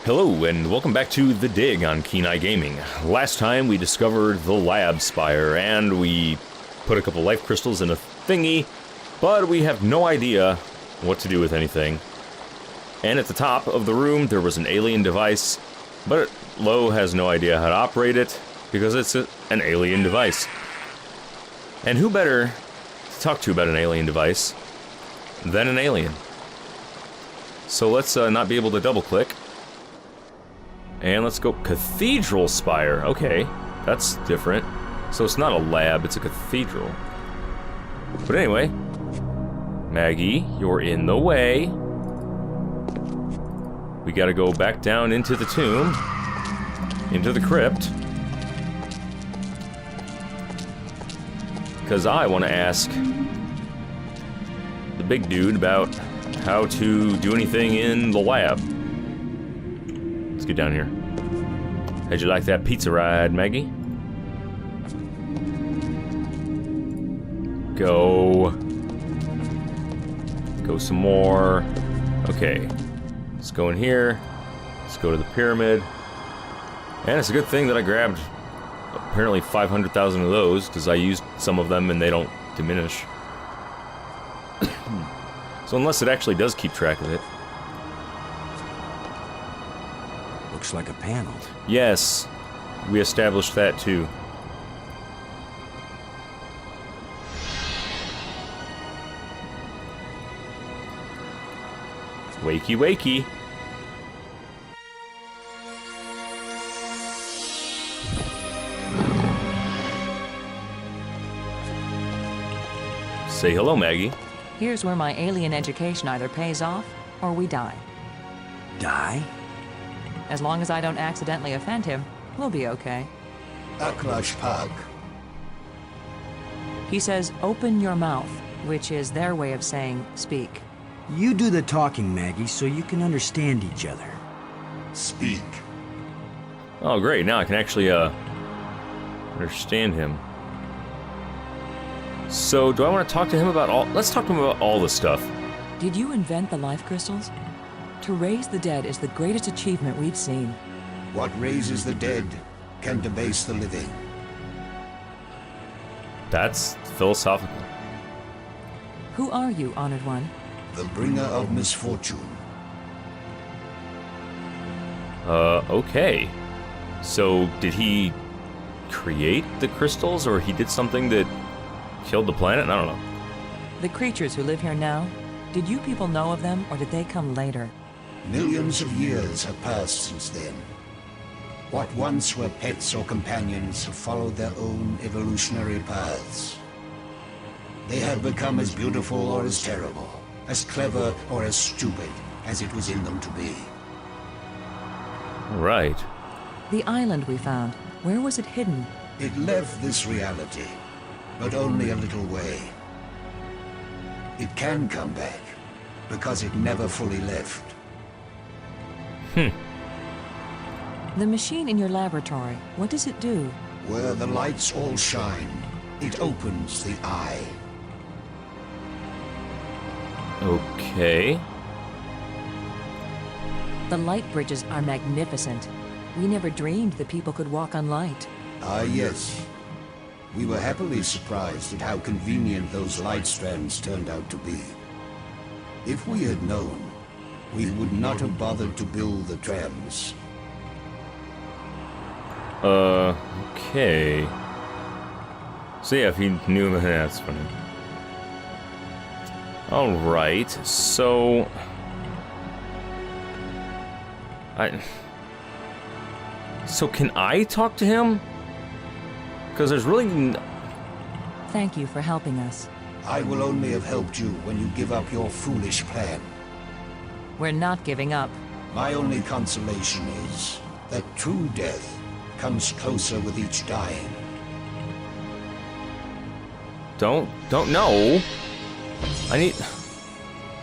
Hello, and welcome back to The Dig on Keen-Eye Gaming. Last time we discovered the lab spire, and we put a couple life crystals in a thingy, but we have no idea what to do with anything. And at the top of the room, there was an alien device, but Lo has no idea how to operate it, because it's an alien device. And who better to talk to about an alien device than an alien? So let's not be able to double-click. And let's go Cathedral Spire. Okay, that's different. So it's not a lab, it's a cathedral. But anyway, Maggie, you're in the way. We gotta go back down into the tomb, into the crypt. Because I want to ask the big dude about how to do anything in the lab. Let's get down here. How'd you like that pizza ride, Maggie? Go. Go some more. Okay. Let's go in here. Let's go to the pyramid. And it's a good thing that I grabbed apparently 500,000 of those, because I used some of them and they don't diminish. So unless it actually does keep track of it. Looks like a panel. Yes, we established that too. Wakey, wakey. Say hello, Maggie. Here's where my alien education either pays off or we die. Die? As long as I don't accidentally offend him, we'll be okay. Aklash Pag. He says, open your mouth, which is their way of saying speak. You do the talking, Maggie, so you can understand each other. Speak. Oh, great. Now I can actually, understand him. So, do I want to talk to him about all... Let's talk to him about all the stuff. Did you invent the life crystals? To raise the dead is the greatest achievement we've seen. What raises the dead can debase the living. That's philosophical. Who are you, Honored One? The bringer of misfortune. Okay. So, did he create the crystals, or he did something that killed the planet? I don't know. The creatures who live here now, did you people know of them, or did they come later? Millions of years have passed since then. What once were pets or companions have followed their own evolutionary paths. They have become as beautiful or as terrible, as clever or as stupid as it was in them to be. Right. The island we found, where was it hidden? It left this reality, but only a little way. It can come back, because it never fully left. The machine in your laboratory, what does it do? Where the lights all shine, it opens the eye. Okay. The light bridges are magnificent. We never dreamed that people could walk on light. Ah, yes. We were happily surprised at how convenient those light strands turned out to be. If we had known, we would not have bothered to build the trams. Okay. So yeah, if he knew, that's funny. Alright, so... So can I talk to him? Because there's really... Thank you for helping us. I will only have helped you when you give up your foolish plan. We're not giving up. My only consolation is that true death comes closer with each dying. Don't know. I need...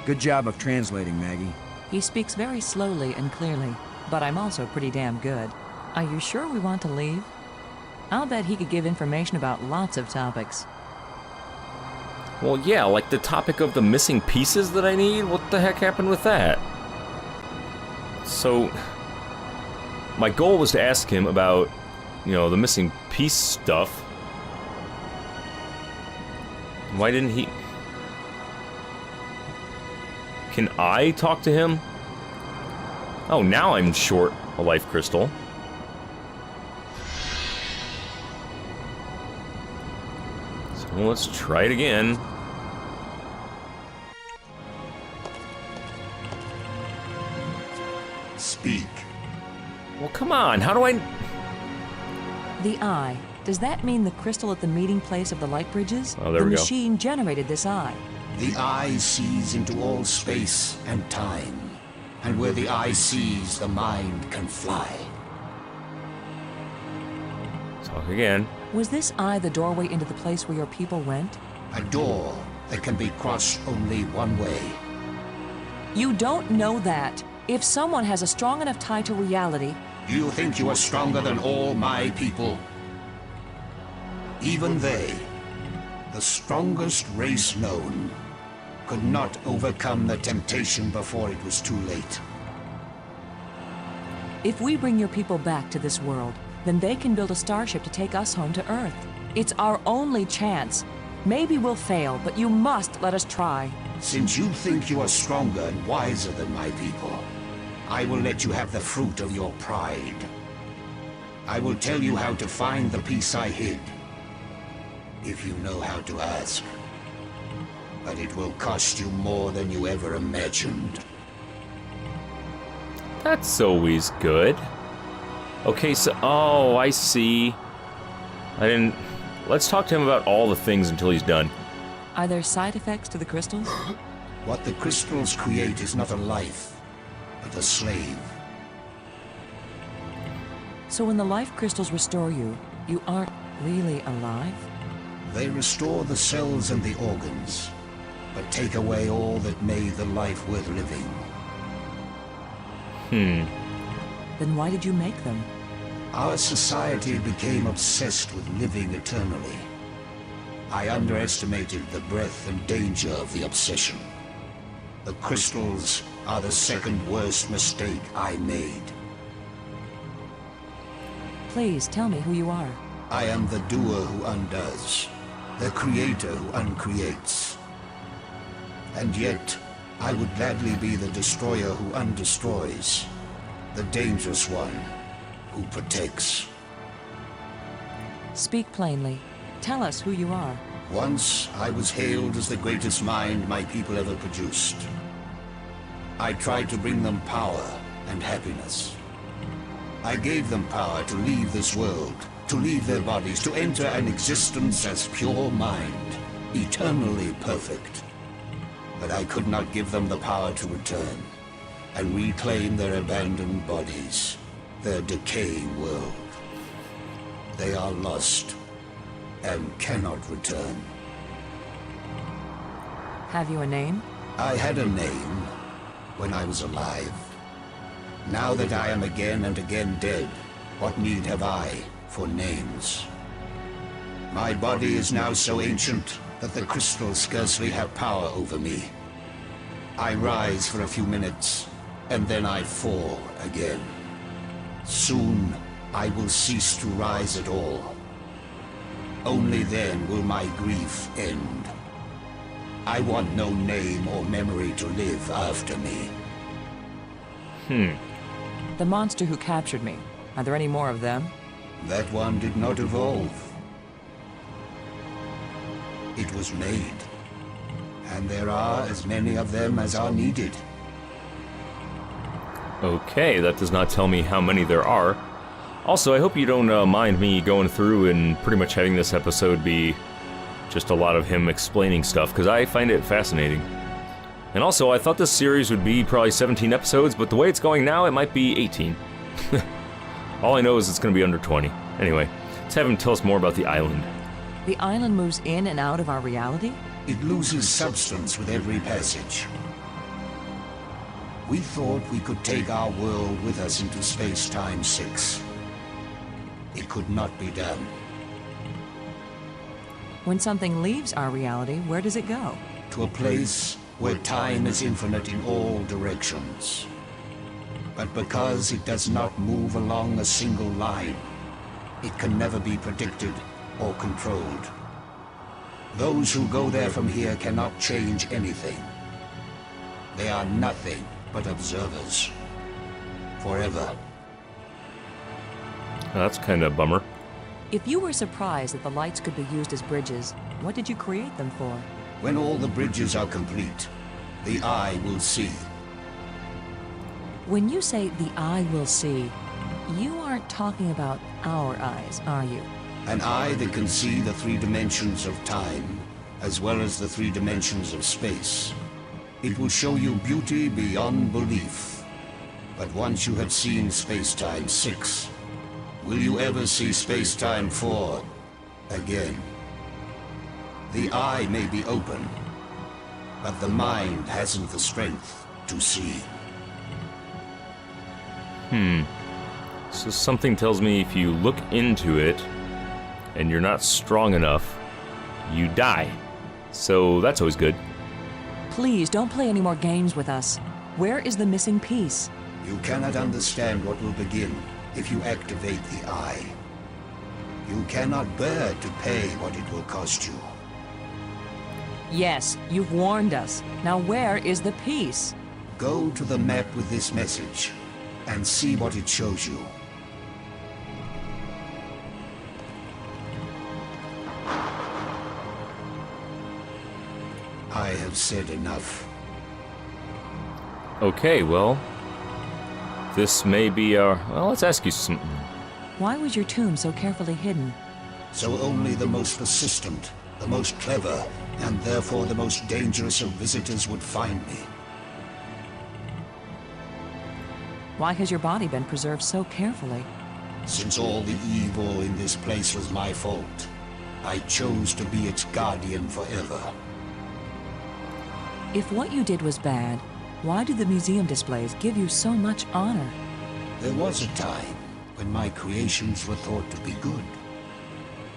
Good job of translating, Maggie. He speaks very slowly and clearly, but I'm also pretty damn good. Are you sure we want to leave? I'll bet he could give information about lots of topics. Well, yeah, like the topic of the missing pieces that I need? What the heck happened with that? So, my goal was to ask him about, you know, the missing piece stuff. Why didn't he... Can I talk to him? Oh, now I'm short a life crystal. So let's try it again. Speak. Well, come on, how do I... The eye. Does that mean the crystal at the meeting place of the light bridges? Oh, there we go. The machine generated this eye. The eye sees into all space and time. And where the eye sees, the mind can fly. Talk again. Was this eye the doorway into the place where your people went? A door that can be crossed only one way. You don't know that. If someone has a strong enough tie to reality... You think you are stronger than all my people? Even they, the strongest race known, could not overcome the temptation before it was too late. If we bring your people back to this world, then they can build a starship to take us home to Earth. It's our only chance. Maybe we'll fail, but you must let us try. Since you think you are stronger and wiser than my people, I will let you have the fruit of your pride. I will tell you how to find the piece I hid, if you know how to ask. But it will cost you more than you ever imagined. That's always good. Okay, so... Oh, I see. I didn't... Let's talk to him about all the things until he's done. Are there side effects to the crystals? What the crystals create is not a life, but a slave. So when the life crystals restore you, you aren't really alive? They restore the cells and the organs, but take away all that made the life worth living. Then why did you make them? Our society became obsessed with living eternally. I underestimated the breadth and danger of the obsession. The crystals are the second worst mistake I made. Please tell me who you are. I am the doer who undoes, the creator who uncreates. And yet, I would gladly be the destroyer who undestroys, the dangerous one who protects. Speak plainly. Tell us who you are. Once, I was hailed as the greatest mind my people ever produced. I tried to bring them power and happiness. I gave them power to leave this world, to leave their bodies, to enter an existence as pure mind, eternally perfect. But I could not give them the power to return and reclaim their abandoned bodies, their decaying world. They are lost and cannot return. Have you a name? I had a name when I was alive. Now that I am again and again dead, what need have I for names? My body is now so ancient that the crystals scarcely have power over me. I rise for a few minutes, and then I fall again. Soon, I will cease to rise at all. Only then will my grief end. I want no name or memory to live after me. The monster who captured me. Are there any more of them? That one did not evolve. It was made. And there are as many of them as are needed. Okay, that does not tell me how many there are. Also, I hope you don't mind me going through and pretty much having this episode be just a lot of him explaining stuff, because I find it fascinating. And also, I thought this series would be probably 17 episodes, but the way it's going now, it might be 18. All I know is it's going to be under 20. Anyway, let's have him tell us more about the island. The island moves in and out of our reality? It loses substance with every passage. We thought we could take our world with us into space-time 6. It could not be done. When something leaves our reality, where does it go? To a place where time is infinite in all directions. But because it does not move along a single line, it can never be predicted or controlled. Those who go there from here cannot change anything. They are nothing but observers. Forever. That's kind of a bummer. If you were surprised that the lights could be used as bridges, what did you create them for? When all the bridges are complete, the eye will see. When you say the eye will see, you aren't talking about our eyes, are you? An eye that can see the 3 dimensions of time, as well as the 3 dimensions of space. It will show you beauty beyond belief. But once you have seen Space-Time 6, will you ever see Space-Time 4 again? The eye may be open, but the mind hasn't the strength to see. So something tells me if you look into it and you're not strong enough, you die. So that's always good. Please don't play any more games with us. Where is the missing piece? You cannot understand what will begin if you activate the eye. You cannot bear to pay what it will cost you. Yes, you've warned us. Now where is the piece? Go to the map with this message and see what it shows you. I have said enough. Okay, well, this may be our... Well, let's ask you something. Why was your tomb so carefully hidden? So only the most persistent, the most clever, and therefore the most dangerous of visitors would find me. Why has your body been preserved so carefully? Since all the evil in this place was my fault, I chose to be its guardian forever. If what you did was bad, why do the museum displays give you so much honor? There was a time when my creations were thought to be good.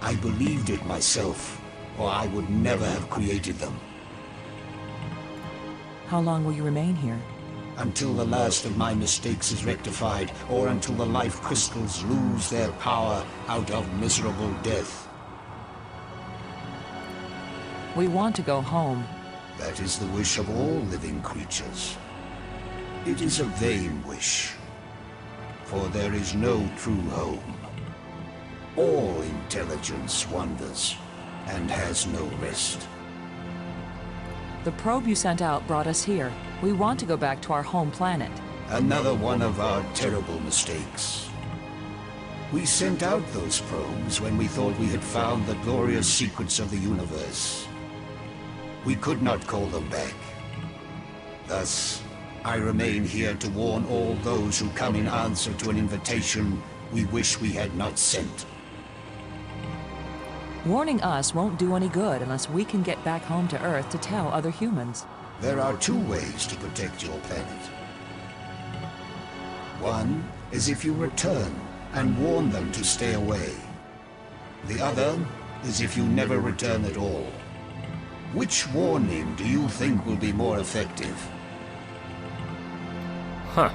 I believed it myself, or I would never have created them. How long will you remain here? Until the last of my mistakes is rectified, or until the life crystals lose their power out of miserable death. We want to go home. That is the wish of all living creatures. It is a vain wish, for there is no true home. All intelligence wanders and has no rest. The probe you sent out brought us here. We want to go back to our home planet. Another one of our terrible mistakes. We sent out those probes when we thought we had found the glorious secrets of the universe. We could not call them back. Thus, I remain here to warn all those who come in answer to an invitation we wish we had not sent. Warning us won't do any good unless we can get back home to Earth to tell other humans. There are 2 ways to protect your planet. One is if you return and warn them to stay away. The other is if you never return at all. Which warning do you think will be more effective? Huh.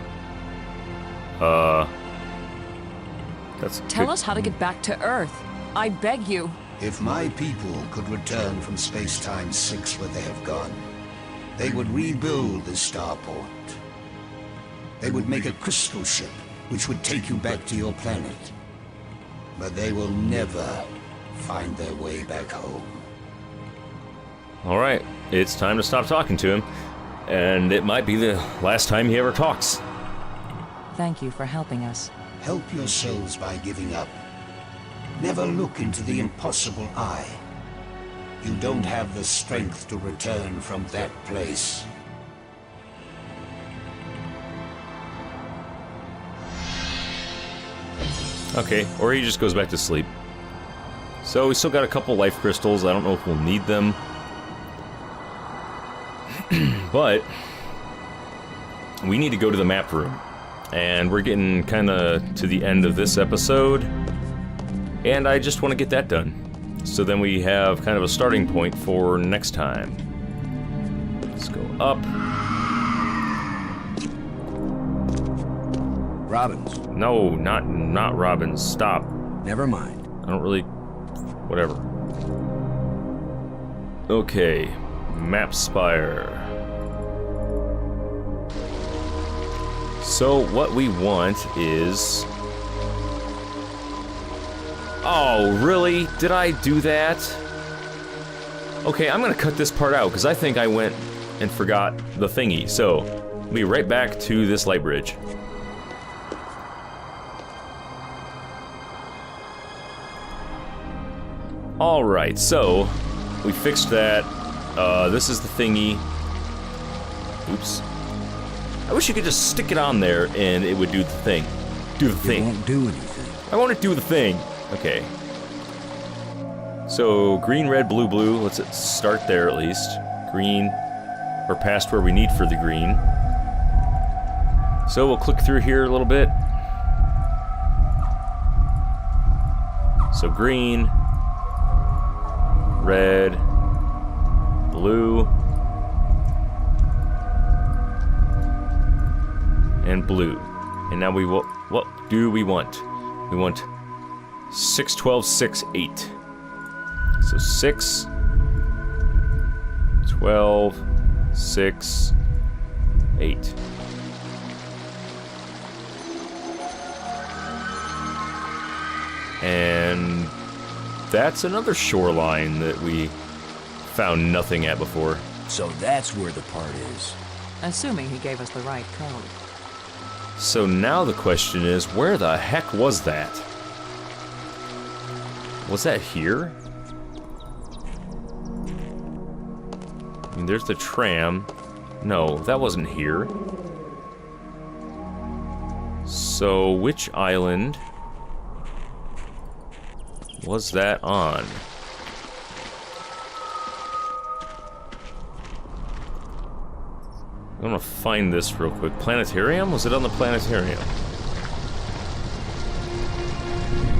That's Tell good. us how to get back to Earth. I beg you. If my people could return from Space-Time 6 where they have gone, they would rebuild the starport. They would make a crystal ship which would take you back to your planet. But they will never find their way back home. Alright, it's time to stop talking to him. And it might be the last time he ever talks. Thank you for helping us. Help yourselves by giving up. Never look into the impossible eye. You don't have the strength to return from that place. Okay, or he just goes back to sleep. So we still got a couple life crystals. I don't know if we'll need them. But we need to go to the map room. And we're getting kind of to the end of this episode. And I just want to get that done. So then we have kind of a starting point for next time. Let's go up. Robbins. No, not Robbins. Stop. Never mind. I don't really... Whatever. Okay. Map Spire. So, what we want is... Oh, really? Did I do that? Okay, I'm gonna cut this part out, because I think I went and forgot the thingy. So, we'll be right back to this light bridge. Alright, so, we fixed that. This is the thingy. Oops. I wish you could just stick it on there and it would do the thing. Do the thing. It won't do anything. I want to do the thing. Okay. So, green, red, blue, blue. Let's start there at least. Green. We're past where we need for the green. So, we'll click through here a little bit. So, green. Red. Blue. And blue. And now we will... What do we want? We want 6, 12, 6, 8. So 6, 12, 6, 8. And that's another shoreline that we found nothing at before. So that's where the part is. Assuming he gave us the right code. So now the question is, where the heck was that? Was that here? I mean, there's the tram. No, that wasn't here. So, which island was that on? I'm gonna find this real quick. Planetarium? Was it on the planetarium?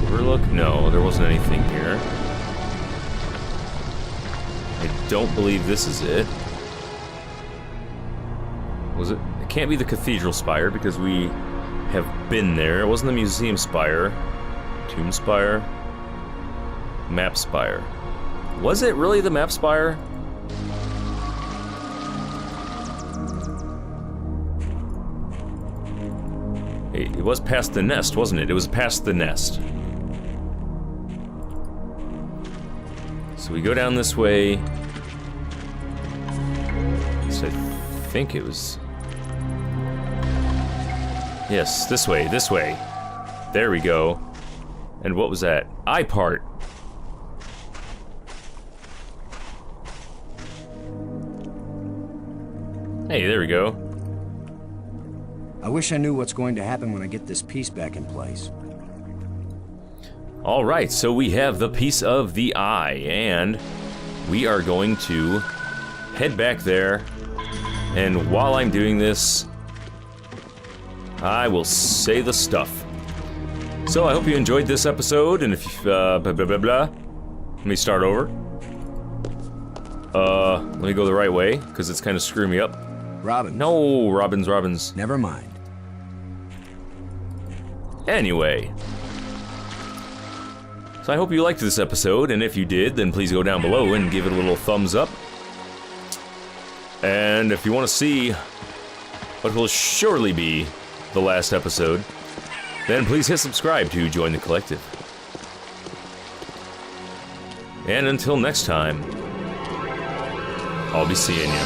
Overlook? No, there wasn't anything here. I don't believe this is it. Was it? It can't be the Cathedral Spire because we have been there. It wasn't the Museum Spire. Tomb Spire. Map Spire. Was it really the Map Spire? It was past the nest, wasn't it? It was past the nest. So we go down this way. So I think it was... Yes, this way, this way. There we go. And what was that? iPart. Hey, there we go. I wish I knew what's going to happen when I get this piece back in place. Alright, so we have the piece of the eye, and we are going to head back there, and while I'm doing this, I will say the stuff. So I hope you enjoyed this episode, and if you, blah, blah, blah, blah. Let me start over. Let me go the right way, because it's kind of screwing me up. Robbins. No, Robbins. Never mind. Anyway. So I hope you liked this episode, and if you did, then please go down below and give it a little thumbs up. And if you want to see what will surely be the last episode, then please hit subscribe to join the collective. And until next time, I'll be seeing you.